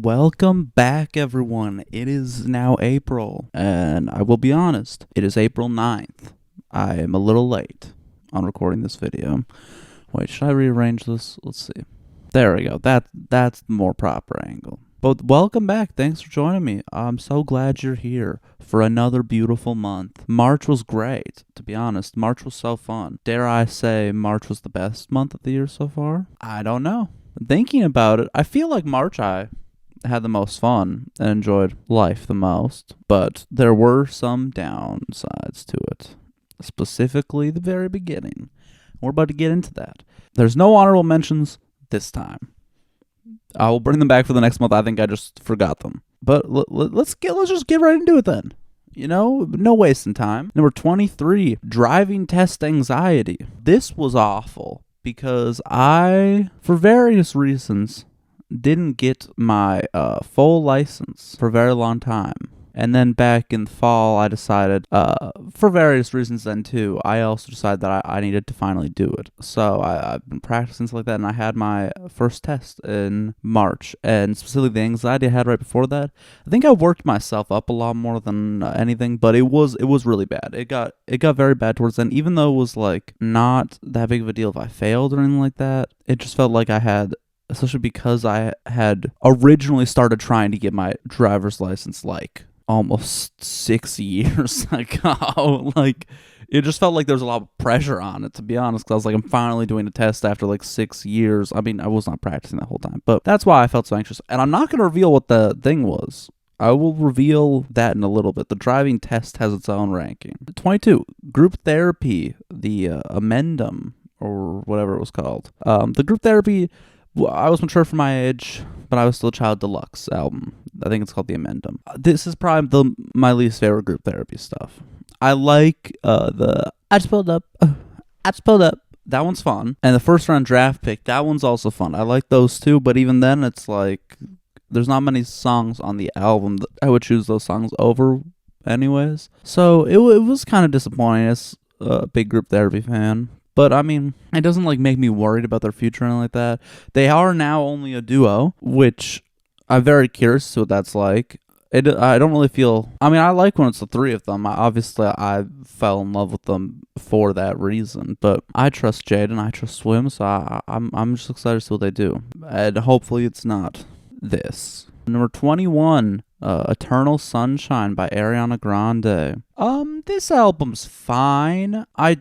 Welcome back, everyone. It is now April, and I will be honest, it is April 9th. I am a little late on recording this video. Wait, should I rearrange this? Let's see. There we go. That's the more proper angle. But welcome back. Thanks for joining me. I'm so glad you're here for another beautiful month. March was great, to be honest. March was so fun. Dare I say March was the best month of the year so far? I don't know. Thinking about it, I feel like March I had the most fun and enjoyed life the most, but there were some downsides to it, specifically the very beginning. We're about to get into that. There's no honorable mentions this time. I will bring them back for the next month. I think I just forgot them, but let's just get right into it then. You know, no wasting time. Number 23, driving test anxiety. This was awful because I, for various reasons, didn't get my full license for a very long time. And then back in the fall, I decided, for various reasons then too, I also decided that I needed to finally do it. So I've been practicing stuff like that, and I had my first test in March. And specifically the anxiety I had right before that, I think I worked myself up a lot more than anything, but it was really bad. It got very bad towards the end, even though it was like not that big of a deal if I failed or anything like that. It just felt like I had, especially because I had originally started trying to get my driver's license like almost 6 years ago. Like, it just felt like there was a lot of pressure on it, to be honest, because I was like, I'm finally doing a test after like 6 years. I mean, I was not practicing that whole time, but that's why I felt so anxious. And I'm not going to reveal what the thing was. I will reveal that in a little bit. The driving test has its own ranking. 22, group therapy, the amendum, or whatever it was called. The group therapy, I was mature for my age, but I was still a child deluxe album. I think it's called the Amendum. This is probably my least favorite group therapy stuff. I like the I just pulled up. That one's fun. And the first round draft pick, that one's also fun. I like those too, but even then it's like there's not many songs on the album that I would choose those songs over anyways. So it was kind of disappointing as a big group therapy fan. But, I mean, it doesn't, like, make me worried about their future or anything like that. They are now only a duo, which I'm very curious to what that's like. I don't really feel... I mean, I like when it's the three of them. Obviously, I fell in love with them for that reason. But I trust Jade and I trust Swim, so I'm just excited to see what they do. And hopefully it's not this. Number 21, Eternal Sunshine by Ariana Grande. This album's fine. I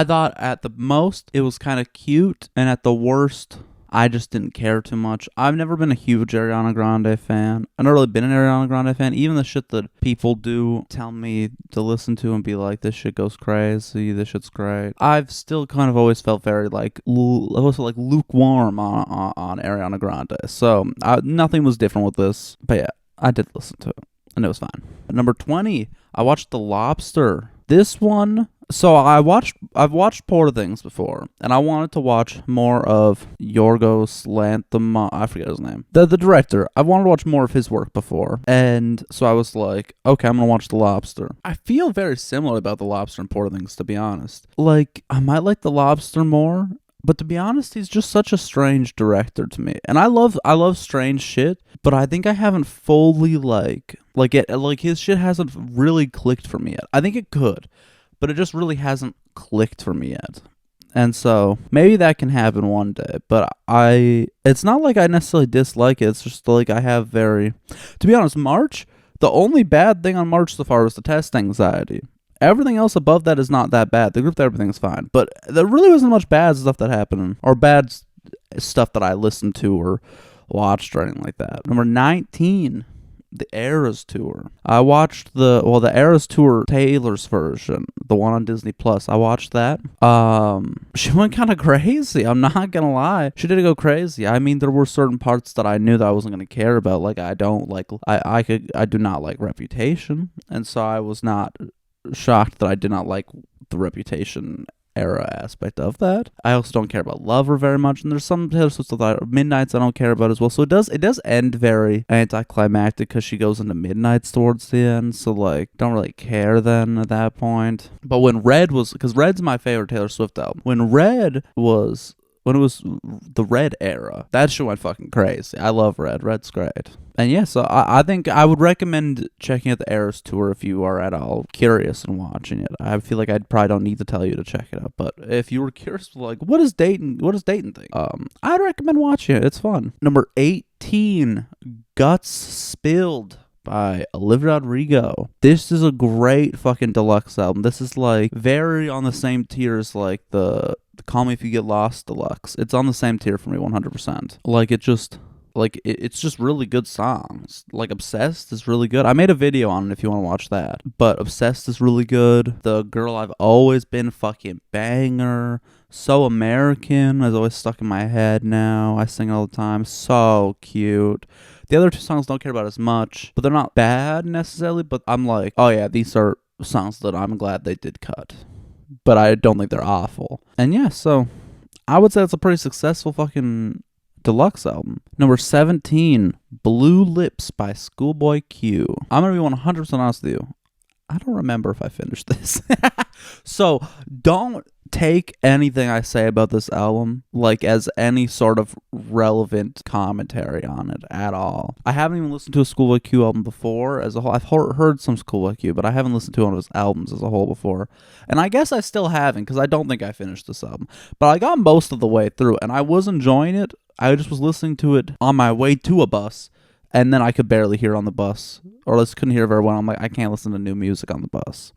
thought at the most it was kind of cute, and at the worst, I just didn't care too much. I've never been a huge Ariana Grande fan. I've never really been an Ariana Grande fan. Even the shit that people do tell me to listen to and be like, this shit goes crazy, this shit's great. I've still kind of always felt very lukewarm on Ariana Grande. So nothing was different with this. But yeah, I did listen to it, and it was fine. Number 20, I watched The Lobster. This one... So I've watched Poor Things before, and I wanted to watch more of Yorgos Lanthimos. I forget his name. The director. I wanted to watch more of his work before, and so I was like, okay, I'm gonna watch The Lobster. I feel very similar about The Lobster and Poor Things, to be honest. Like, I might like The Lobster more, but to be honest, he's just such a strange director to me, and I love strange shit. But I think I haven't fully his shit hasn't really clicked for me yet. I think it could. But it just really hasn't clicked for me yet. And so, maybe that can happen one day. But it's not like I necessarily dislike it. It's just like I have to be honest, March, the only bad thing on March so far was the test anxiety. Everything else above that is not that bad. The group therapy thing's fine. But there really wasn't much bad stuff that happened. Or bad stuff that I listened to or watched or anything like that. Number 19. The Eras Tour. I watched the Eras Tour Taylor's version, the one on Disney Plus. I watched that. She went kind of crazy. I'm not gonna lie. She did go crazy. I mean, there were certain parts that I knew that I wasn't gonna care about. Like I do not like Reputation, and so I was not shocked that I did not like the Reputation era aspect of that. I also don't care about Lover very much, and there's some Taylor Swift stuff that Midnights I don't care about as well. So it does end very anticlimactic because she goes into Midnights towards the end. So like, don't really care then at that point. But when Red was, because Red's my favorite Taylor Swift album. When Red was when it was the Red era. That shit went fucking crazy. I love Red. Red's great. And yeah, so I think I would recommend checking out the Eras tour if you are at all curious and watching it. I feel like I probably don't need to tell you to check it out, but if you were curious, like, what does Dayton think? I'd recommend watching it. It's fun. Number 18, Guts Spilled by Olivia Rodrigo. This is a great fucking deluxe album. This is like very on the same tier as like the Call Me If You Get Lost deluxe. It's on the same tier for me 100%. Like it's just really good songs. Like Obsessed is really good. I made a video on it if you want to watch that. But Obsessed is really good. The Girl I've Always Been, fucking banger. So American is always stuck in my head now. I sing it all the time. So cute. The other two songs don't care about as much, but they're not bad necessarily, but I'm like, oh yeah, these are songs that I'm glad they did cut. But I don't think they're awful. And yeah, so I would say it's a pretty successful fucking deluxe album. Number 17, Blue Lips by Schoolboy Q. I'm going to be 100% honest with you. I don't remember if I finished this. So don't take anything I say about this album like as any sort of relevant commentary on it at all. I haven't even listened to a Schoolboy Q album before as a whole. I've heard some Schoolboy Q, but I haven't listened to one of his albums as a whole before. And I guess I still haven't because I don't think I finished this album. But I got most of the way through and I was enjoying it. I just was listening to it on my way to a bus. And then I could barely hear it on the bus. Or I just couldn't hear very well. I'm like, I can't listen to new music on the bus.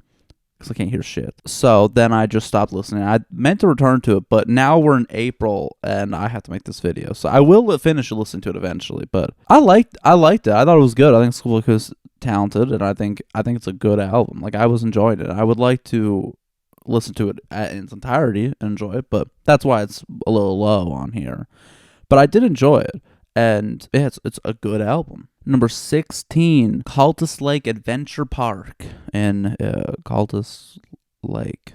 Because I can't hear shit. So then I just stopped listening. I meant to return to it. But now we're in April. And I have to make this video. So I will finish listening to it eventually. But I liked it. I thought it was good. I think Schoolboy is talented. And I think it's a good album. Like, I was enjoying it. I would like to listen to it in its entirety and enjoy it. But that's why it's a little low on here. But I did enjoy it. And yeah, it's a good album. Number 16, Cultus Lake Adventure Park in Cultus Lake,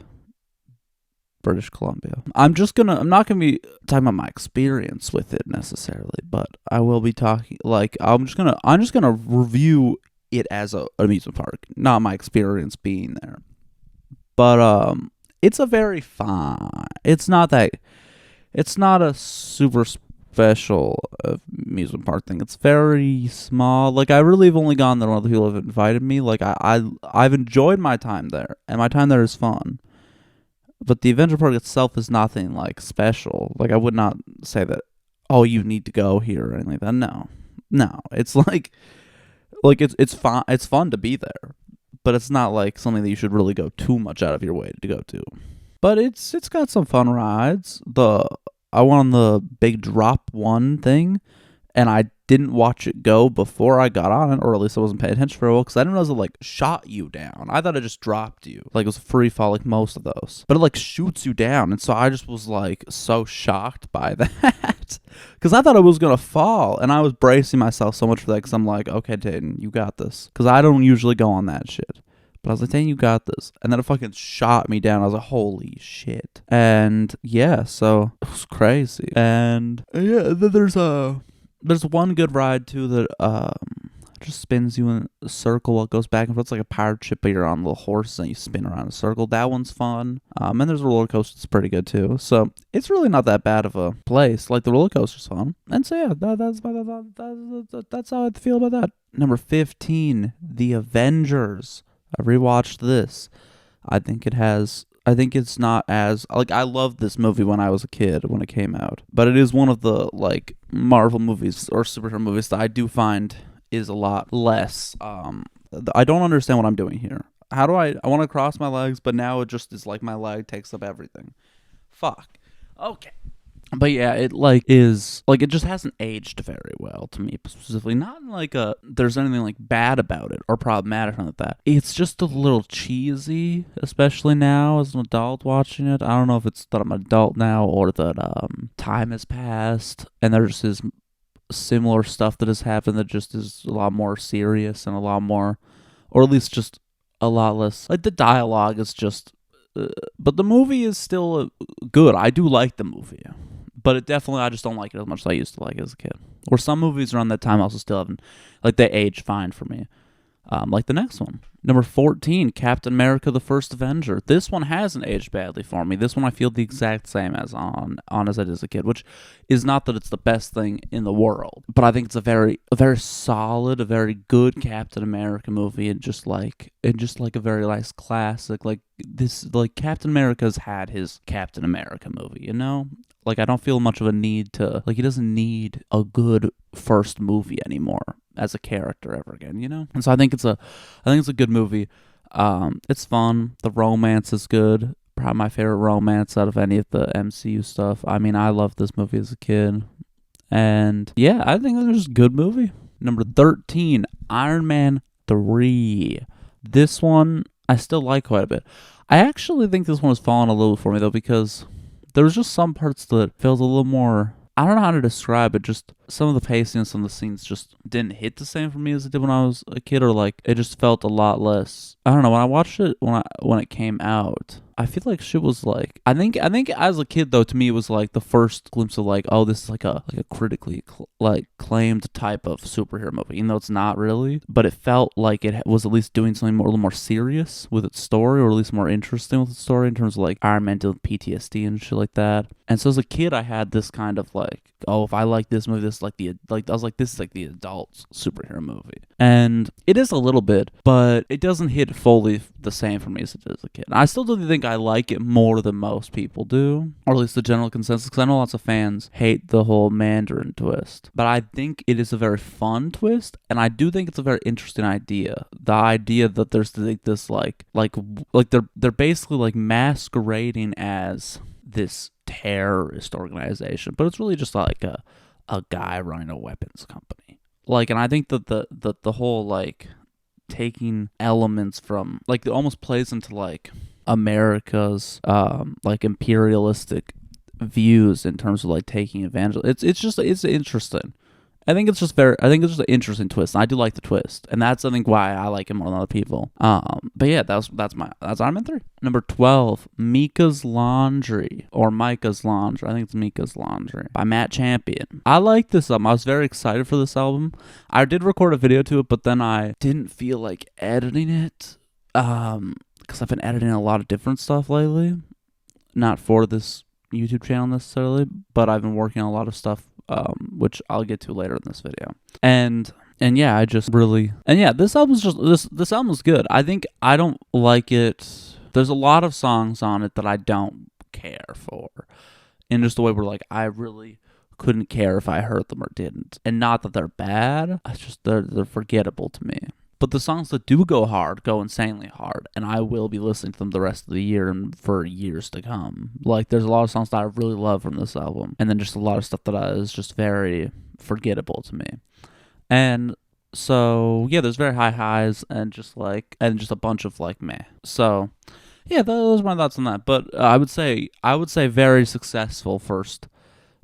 British Columbia. I'm not gonna be talking about my experience with it necessarily, but I will be talking I'm just gonna review it as an amusement park, not my experience being there. But it's a very fun. It's not a super special amusement park thing. It's very small. Like, I really have only gone there when other people have invited me. Like, I've enjoyed my time there, and my time there is fun. But the adventure park itself is nothing like special. Like, I would not say that, oh, you need to go here or anything like that. No. It's like it's fun. It's fun to be there, but it's not like something that you should really go too much out of your way to go to. But it's got some fun rides. I went on the big drop one thing, and I didn't watch it go before I got on it, or at least I wasn't paying attention for a while, because I didn't realize it, like, shot you down. I thought it just dropped you. Like, it was a free fall, like most of those. But it, like, shoots you down, and so I just was, like, so shocked by that. Because I thought I was going to fall, and I was bracing myself so much for that, because I'm like, okay, Dayton, you got this. Because I don't usually go on that shit. But I was like, dang, you got this. And then it fucking shot me down. I was like, holy shit. And yeah, so it was crazy. And yeah, then there's one good ride too that just spins you in a circle. It goes back and forth. It's like a pirate ship, but you're on little horses and you spin around in a circle. That one's fun. And there's a roller coaster that's pretty good too. So it's really not that bad of a place. Like, the roller coaster's fun. And so yeah, that's how I feel about that. Number 15, The Avengers. I rewatched this. I think it's not as, like, I loved this movie when I was a kid, when it came out. But it is one of the, like, Marvel movies or superhero movies that I do find is a lot less. I don't understand what I'm doing here. How do I want to cross my legs, but now it just is like my leg takes up everything. Fuck. Okay. But yeah, it it just hasn't aged very well to me specifically. Not like there's anything like bad about it or problematic or anything like that. It's just a little cheesy, especially now as an adult watching it. I don't know if it's that I'm an adult now or that time has passed and there just is similar stuff that has happened that just is a lot more serious and a lot more, or at least just a lot less. Like, the dialogue is just, but the movie is still good. I do like the movie. But I just don't like it as much as I used to like it as a kid. Or some movies around that time also still haven't, like, they age fine for me. like the next one. Number 14, Captain America: The First Avenger. This one hasn't aged badly for me. This one I feel the exact same as on as I did as a kid, which is not that it's the best thing in the world, but I think it's a very solid, a very good Captain America movie, and just like a very nice classic. Like this, like Captain America's had his Captain America movie, you know? Like I don't feel much of a need to, like, he doesn't need a good first movie anymore as a character ever again, you know? And so I think it's a good movie. It's fun. The romance is good. Probably my favorite romance out of any of the MCU stuff. I mean, I loved this movie as a kid. And yeah, I think it's just a good movie. Number 13, Iron Man 3. This one I still like quite a bit. I actually think this one has fallen a little for me though, because there was just some parts that felt a little more, I don't know how to describe it, just some of the pacing and some of the scenes just didn't hit the same for me as it did when I was a kid, or like it just felt a lot less. I don't know, when I watched it when it came out, I feel like shit was like, I think as a kid though, to me it was like the first glimpse of like, oh, this is like a critically claimed type of superhero movie, even though it's not really, but it felt like it was at least doing something a little more serious with its story, or at least more interesting with its story in terms of like Iron Man dealing with PTSD and shit like that. And so as a kid, I had this kind of like, oh, if I like this movie, this is like I was like, this is like the adult superhero movie, and it is a little bit, but it doesn't hit fully the same for me as it did as a kid. And I still do think I like it more than most people do, or at least the general consensus, because I know lots of fans hate the whole Mandarin twist, but I think it is a very fun twist, and I do think it's a very interesting idea. The idea that there's like this like they're basically like masquerading as this terrorist organization, but it's really just like a guy running a weapons company. Like, and I think that the whole like taking elements from like, it almost plays into like America's like imperialistic views in terms of like taking advantage. It's interesting. I think it's just an interesting twist. And I do like the twist, and that's I think why I like it more than other people. But yeah, that's Iron Man 3. Number 12, Mika's Laundry, or Micah's Laundry. I think it's Mika's Laundry by Matt Champion. I like this album. I was very excited for this album. I did record a video to it, but then I didn't feel like editing it, because I've been editing a lot of different stuff lately. Not for this YouTube channel necessarily, but I've been working on a lot of stuff, which I'll get to later in this video. And yeah, I just really, and yeah, this album's just, this album's good. I think I don't like it. There's a lot of songs on it that I don't care for, in just the way where like I really couldn't care if I heard them or didn't. And not that they're bad, it's just they're forgettable to me. But the songs that do go hard go insanely hard, and I will be listening to them the rest of the year and for years to come. Like, there's a lot of songs that I really love from this album, and then just a lot of stuff that is just very forgettable to me. And so, yeah, there's very high highs and just a bunch of like meh. So, yeah, those are my thoughts on that. But I would say very successful first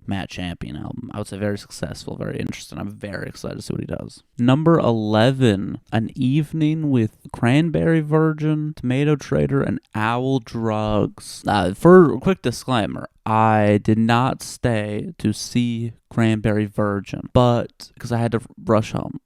Matt Champion album. I would say very successful, very interesting. I'm very excited to see what he does. Number 11, An Evening with Cranberry Virgin, Tomato Trader, and Owl Drugs. For a quick disclaimer, I did not stay to see Cranberry Virgin, but because I had to rush home.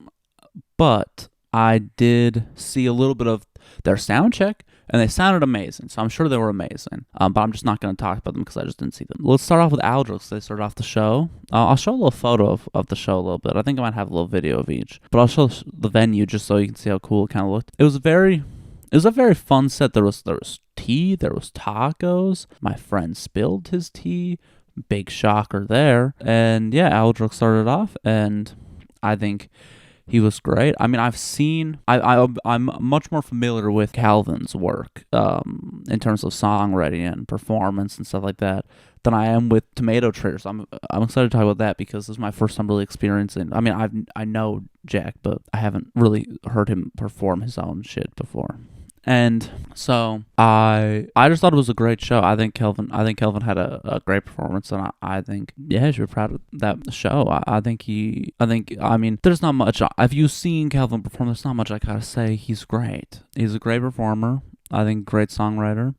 But I did see a little bit of their sound check, and they sounded amazing, so I'm sure they were amazing. But I'm just not going to talk about them because I just didn't see them. Let's start off with Owl Drugs. They started off the show. I'll show a little photo of the show a little bit. I think I might have a little video of each. But I'll show the venue just so you can see how cool it kind of looked. It was a very fun set. There was tea. There was tacos. My friend spilled his tea. Big shocker there. And yeah, Owl Drugs started off, and I think he was great. I mean, I'm much more familiar with Calvin's work in terms of songwriting and performance and stuff like that than I am with Tomato Trader. So I'm excited to talk about that because this is my first time really experiencing. I mean, I know Jack, but I haven't really heard him perform his own shit before. And so I just thought it was a great show. I think Kelvin had a great performance, and I think, yeah, you should be proud of that show. I mean, there's not much. If you've seen Kelvin perform, there's not much I gotta say. He's great. He's a great performer. I think great songwriter.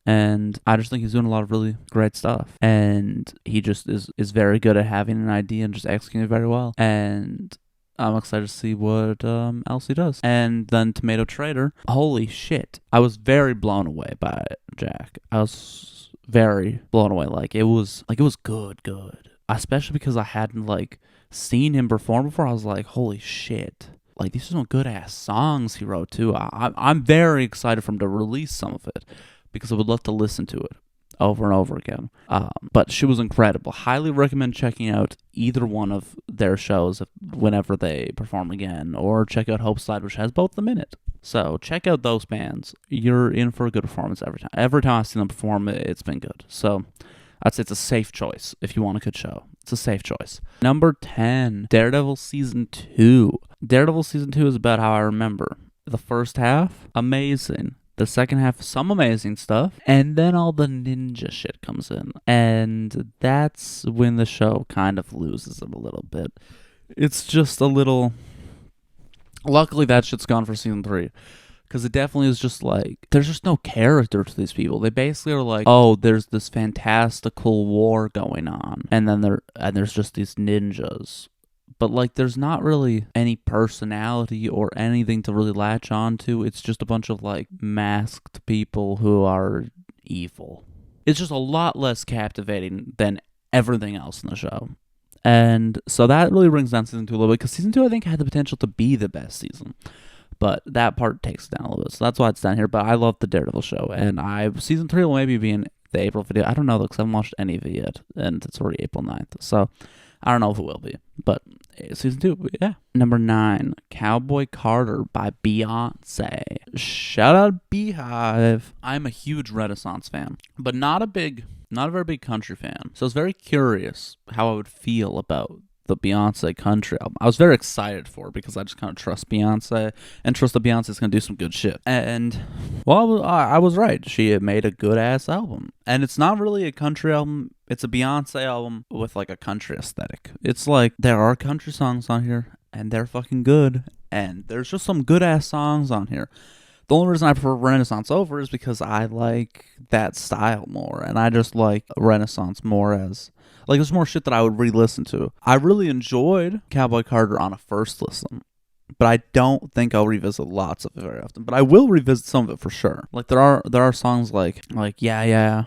And I just think he's doing a lot of really great stuff. And he just is very good at having an idea and just executing it very well. And I'm excited to see what else he does. And then Tomato Trader. Holy shit. I was very blown away by it, Jack. I was very blown away. It was good. Especially because I hadn't seen him perform before. I was like, holy shit. These are some good ass songs he wrote too. I'm very excited for him to release some of it because I would love to listen to it over and over again. But she was incredible. Highly recommend checking out either one of their shows whenever they perform again, or check out Hope Slide, which has both of them in it. So check out those bands. You're in for a good performance every time. Every time I've seen them perform, it's been good. So I'd say it's a safe choice if you want a good show. It's a safe choice. Number 10, Daredevil Season 2. Daredevil Season 2 is about how I remember. The first half, amazing. The second half, some amazing stuff. And then all the ninja shit comes in. And that's when the show kind of loses it a little bit. It's just a little... Luckily, that shit's gone for Season 3. Because it definitely is just there's just no character to these people. They basically are oh, there's this fantastical war going on. And then there's just these ninjas. But there's not really any personality or anything to really latch on to. It's just a bunch of masked people who are evil. It's just a lot less captivating than everything else in the show. And so that really brings down Season 2 a little bit, because Season 2 I think had the potential to be the best season. But that part takes it down a little bit. So that's why it's down here. But I love the Daredevil show. And Season 3 will maybe be in the April video. I don't know, because I haven't watched any of it yet. And it's already April 9th. So I don't know if it will be. But Season 2, yeah. Number 9, Cowboy Carter by Beyonce. Shout out Beehive. I'm a huge Renaissance fan, but not a very big country fan. So I was very curious how I would feel about the Beyonce country album. I was very excited for it because I just kind of trust Beyonce and trust that Beyonce's going to do some good shit. And, well, I was right. She had made a good-ass album. And it's not really a country album. It's a Beyonce album with, a country aesthetic. It's there are country songs on here, and they're fucking good. And there's just some good-ass songs on here. The only reason I prefer Renaissance over is because I like that style more. And I just like Renaissance more as... there's more shit that I would re-listen to. I really enjoyed Cowboy Carter on a first listen, but I don't think I'll revisit lots of it very often. But I will revisit some of it for sure. There are songs like Yeah Yeah,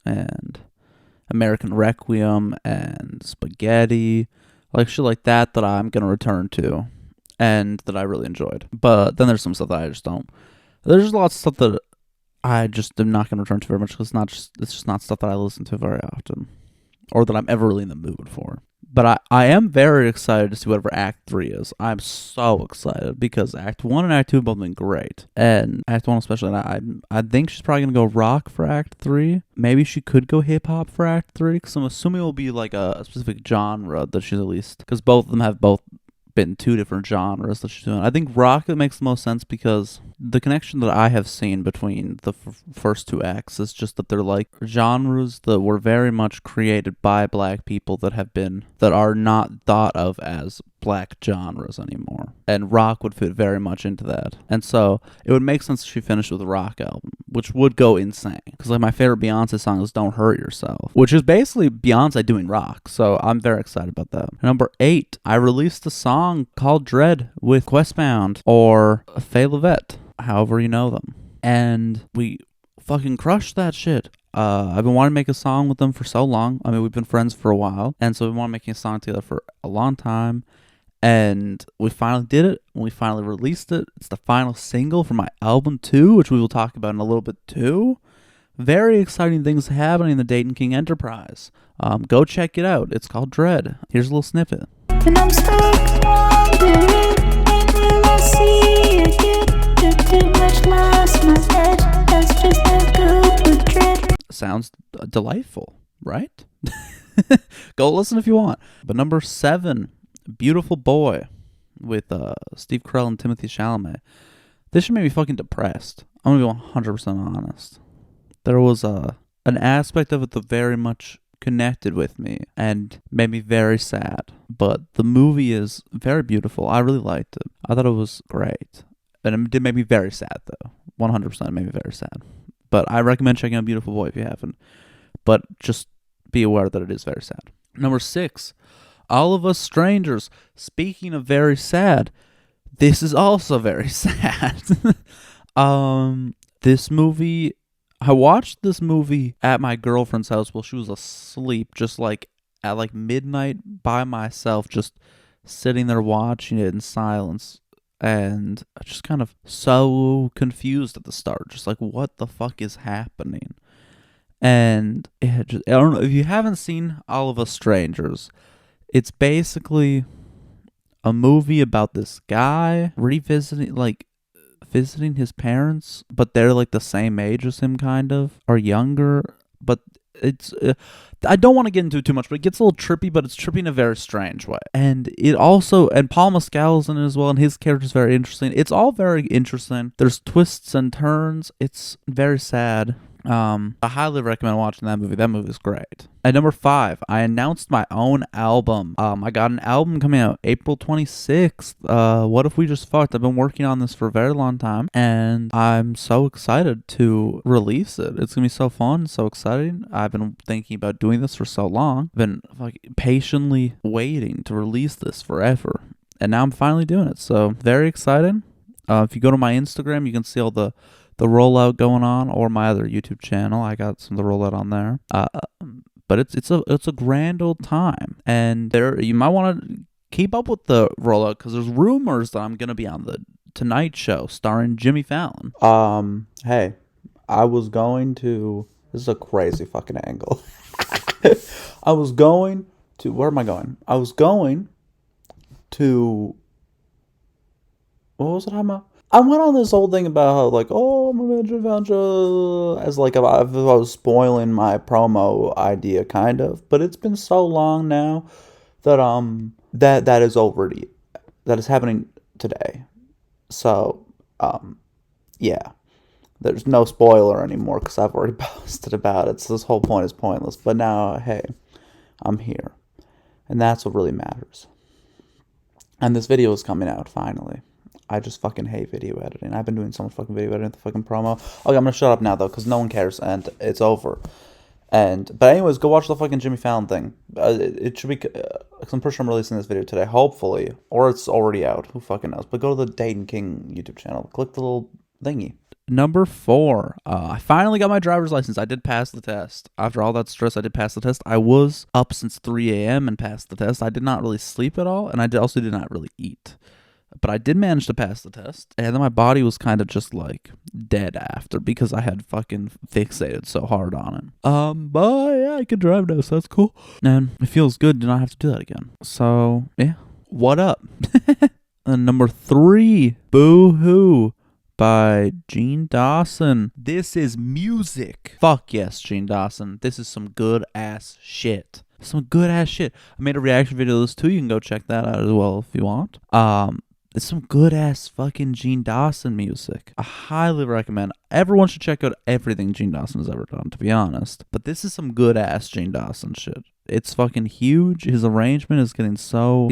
and American Requiem, and Spaghetti, shit like that I'm gonna return to, and that I really enjoyed. But then there's some stuff that I just don't. There's just lots of stuff that I just am not gonna return to very much because it's just not stuff that I listen to very often, or that I'm ever really in the mood for. But I am very excited to see whatever Act 3 is. I'm so excited because Act 1 and Act 2 have both been great. And Act 1 especially, and I think she's probably going to go rock for Act 3. Maybe she could go hip-hop for Act 3, because I'm assuming it will be a specific genre that she's released. Because both of them have been two different genres that she's doing. I think rock, it makes the most sense because the connection that I have seen between the first two acts is just that they're genres that were very much created by black people that are not thought of as black genres anymore. And rock would fit very much into that. And so it would make sense if she finished with a rock album, which would go insane. Because my favorite Beyonce song is Don't Hurt Yourself, which is basically Beyonce doing rock. So I'm very excited about that. Number 8, I released a song called Dread with Questbound or Faye Levette, however you know them. And we fucking crushed that shit. I've been wanting to make a song with them for so long. I mean, we've been friends for a while. And so we want to make a song together for a long time. And we finally did it. We finally released it. It's the final single from my album 2, which we will talk about in a little bit too. Very exciting things happening in the Dayton King Enterprise. Go check it out. It's called Dread. Here's a little snippet. And I'm stuck wondering, will I see again? Too much lost my edge. That's just not good with dread. Sounds delightful, right? Go listen if you want. But number 7, Beautiful Boy with Steve Carell and Timothy Chalamet. This should make me fucking depressed. I'm gonna be 100% honest. There was an aspect of it that very much connected with me and made me very sad. But the movie is very beautiful. I really liked it. I thought it was great. And it did make me very sad, though. 100% made me very sad. But I recommend checking out Beautiful Boy if you haven't. But just be aware that it is very sad. Number 6, All of Us Strangers. Speaking of very sad, this is also very sad. This movie, I watched this movie at my girlfriend's house while she was asleep, just like at like midnight by myself, just sitting there watching it in silence. And I just kind of so confused at the start, just like, what the fuck is happening? And I don't know if you haven't seen All of Us Strangers. It's basically a movie about this guy visiting his parents, but they're like the same age as him, kind of, or younger. But it's I don't want to get into it too much, but it gets a little trippy, but it's trippy in a very strange way. And Paul Mescal's in it as well, and his character's very interesting. It's all very interesting. There's twists and turns. It's very sad. I highly recommend watching that movie. That movie's great. At number 5, I announced my own album. I got an album coming out April 26th. What If We Just Fucked? I've been working on this for a very long time, and I'm so excited to release it. It's gonna be so fun, so exciting. I've been thinking about doing this for so long. I've been patiently waiting to release this forever, and now I'm finally doing it. So very excited. If you go to my Instagram, you can see all the rollout going on, or my other YouTube channel. I got some of the rollout on there. But it's a grand old time, and you might want to keep up with the rollout because there's rumors that I'm gonna be on the Tonight Show starring Jimmy Fallon. Hey, I was going to. This is a crazy fucking angle. I was going to. Where am I going? I was going to. What was it I'm about? I went on this whole thing about how, like, oh, I'm a Jimmy Fallon, as like if I was spoiling my promo idea, kind of. But it's been so long now that that is happening today. So yeah, there's no spoiler anymore because I've already posted about it. So this whole point is pointless. But now, hey, I'm here, and that's what really matters. And this video is coming out finally. I just fucking hate video editing. I've been doing so much fucking video editing, the fucking promo. Okay, I'm gonna shut up now though, because no one cares, and it's over. But anyways, go watch the fucking Jimmy Fallon thing. It should be, because I'm pretty sure I'm releasing this video today, hopefully, or it's already out. Who fucking knows? But go to the Dayton King YouTube channel. Click the little thingy. Number 4, I finally got my driver's license. I did pass the test. After all that stress, I did pass the test. I was up since 3 a.m. and passed the test. I did not really sleep at all, and I also did not really eat. But I did manage to pass the test, and then my body was kind of just like dead after because I had fucking fixated so hard on it. But yeah, I can drive now, so that's cool. And it feels good to not have to do that again. So yeah, what up? Number 3, Boo Hoo by Gene Dawson. This is music. Fuck yes, Gene Dawson. This is some good ass shit. Some good ass shit. I made a reaction video to this too. You can go check that out as well if you want. It's some good ass fucking Gene Dawson music. I highly recommend. Everyone should check out everything Gene Dawson has ever done, to be honest. But this is some good ass Gene Dawson shit. It's fucking huge. His arrangement is getting so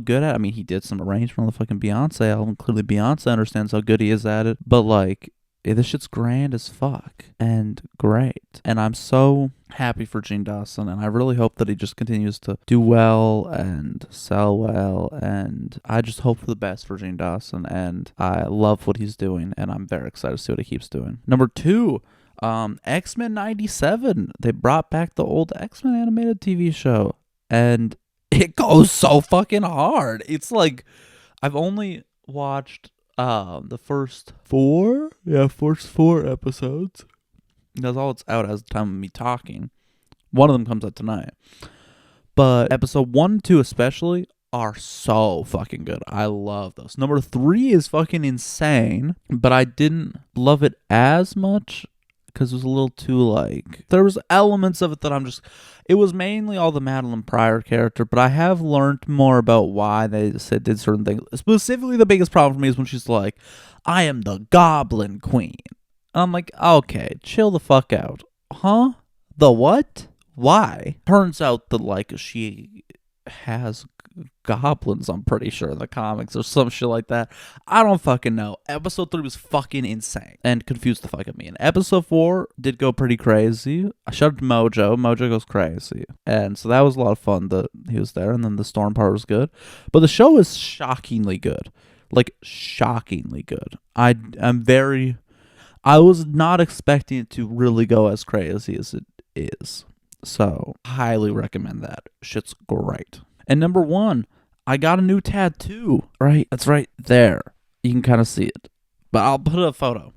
good at it. I mean, he did some arrangement on the fucking Beyonce album. Clearly Beyonce understands how good he is at it. But like, this shit's grand as fuck and great. And I'm so happy for Gene Dawson, and I really hope that he just continues to do well and sell well, and I just hope for the best for Gene Dawson, and I love what he's doing, and I'm very excited to see what he keeps doing. Number 2, X-Men 97. They brought back the old X-Men animated TV show, and it goes so fucking hard. It's like, I've only watched the first 4 episodes. That's all it's out as the time of me talking. One of them comes out tonight. But episode 1 and 2 especially are so fucking good. I love those. Number 3 is fucking insane, but I didn't love it as much because it was a little too like, there was elements of it that it was mainly all the Madeline Pryor character, but I have learned more about why they did certain things. Specifically, the biggest problem for me is when she's like, I am the Goblin Queen. I'm like, okay, chill the fuck out. Huh? The what? Why? Turns out that, like, she has goblins, I'm pretty sure, in the comics or some shit like that. I don't fucking know. Episode 3 was fucking insane and confused the fuck out of me. And episode 4 did go pretty crazy. I showed it to Mojo. Mojo goes crazy. And so that was a lot of fun that he was there. And then the storm part was good. But the show is shockingly good. Like, shockingly good. I was not expecting it to really go as crazy as it is. So, highly recommend that. Shit's great. And number 1, I got a new tattoo. Right? That's right there. You can kind of see it. But I'll put a photo.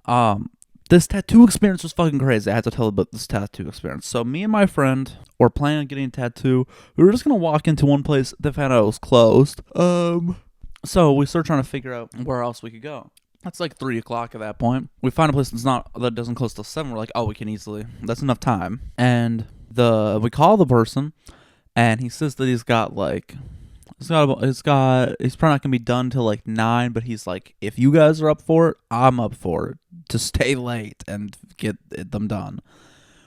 This tattoo experience was fucking crazy. I had to tell about this tattoo experience. So, me and my friend were planning on getting a tattoo. We were just going to walk into one place that found out it was closed. So, we started trying to figure out where else we could go. It's like 3 o'clock at that point. We find a place that doesn't close till 7. We're like, oh, we can easily. That's enough time. And we call the person, and he says that he's probably not gonna be done till like 9. But he's like, if you guys are up for it, I'm up for it to stay late and get them done.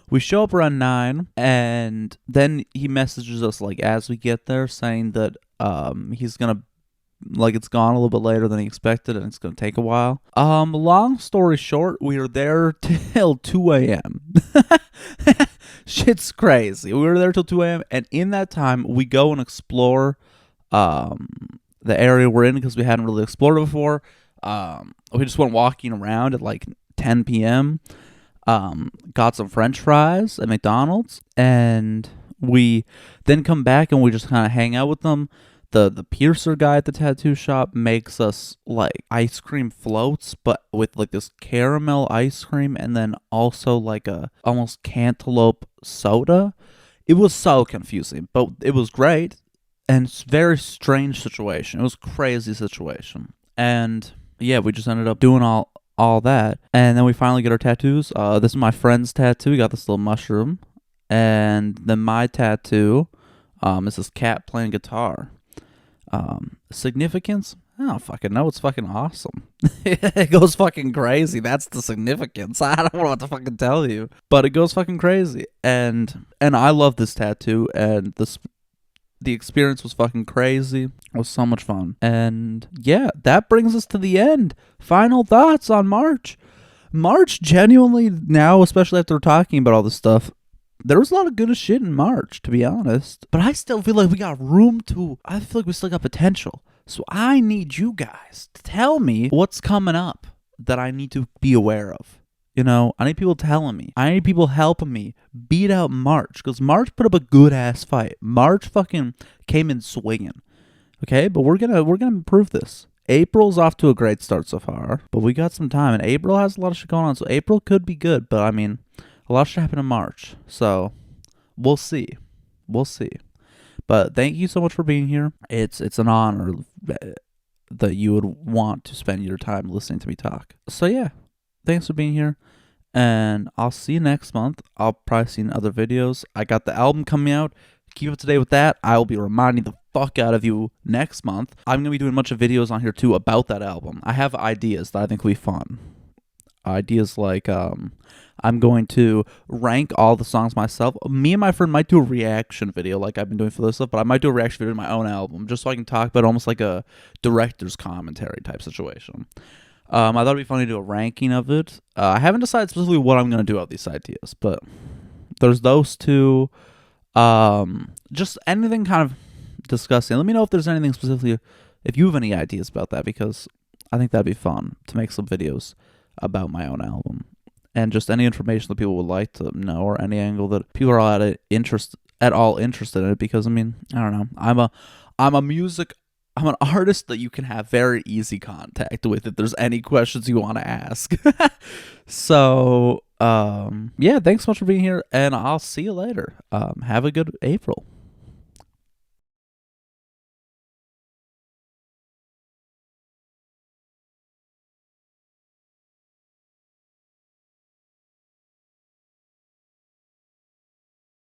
We show up around 9, and then he messages us like as we get there, saying that he's gonna. Like, it's gone a little bit later than he expected, and it's going to take a while. Long story short, we were there till 2 a.m. Shit's crazy. We were there till 2 a.m., and in that time, we go and explore the area we're in because we hadn't really explored it before. We just went walking around at like 10 p.m., got some French fries at McDonald's, and we then come back and we just kind of hang out with them. The piercer guy at the tattoo shop makes us like ice cream floats, but with like this caramel ice cream and then also like a almost cantaloupe soda. It was so confusing, but it was great. And it's a very strange situation. It was a crazy situation. And yeah, we just ended up doing all that. And then we finally get our tattoos. This is my friend's tattoo. We got this little mushroom. And then my tattoo is this cat playing guitar. Significance? I don't fucking know. It's fucking awesome. It goes fucking crazy. That's the significance. I don't know what to fucking tell you, but it goes fucking crazy. And I love this tattoo, and the experience was fucking crazy. It was so much fun. And yeah, that brings us to the end. Final thoughts on March. March, genuinely now, especially after talking about all this stuff, there was a lot of good shit in March, to be honest. But I still feel like we got I feel like we still got potential. So I need you guys to tell me what's coming up that I need to be aware of. You know, I need people telling me. I need people helping me beat out March. Because March put up a good-ass fight. March fucking came in swinging. Okay? But we're gonna improve this. April's off to a great start so far. But we got some time. And April has a lot of shit going on. So April could be good. But I mean, a lot should happen in March. So we'll see. We'll see. But thank you so much for being here. It's an honor that you would want to spend your time listening to me talk. So yeah, thanks for being here. And I'll see you next month. I'll probably see in other videos. I got the album coming out. Keep up to date with that. I will be reminding the fuck out of you next month. I'm going to be doing a bunch of videos on here too about that album. I have ideas that I think will be fun. Ideas like I'm going to rank all the songs myself. Me and my friend might do a reaction video like I've been doing for this stuff, but I might do a reaction video to my own album just so I can talk about it, almost like a director's commentary type situation. I thought it'd be funny to do a ranking of it. I haven't decided specifically what I'm going to do out these ideas, but there's those two. Just anything kind of discussing. Let me know if there's anything specifically, if you have any ideas about that, because I think that'd be fun to make some videos about my own album. And just any information that people would like to know, or any angle that people are at all interested in it. Because I mean, I don't know. I'm an artist that you can have very easy contact with if there's any questions you want to ask. So yeah, thanks so much for being here, and I'll see you later. Have a good April.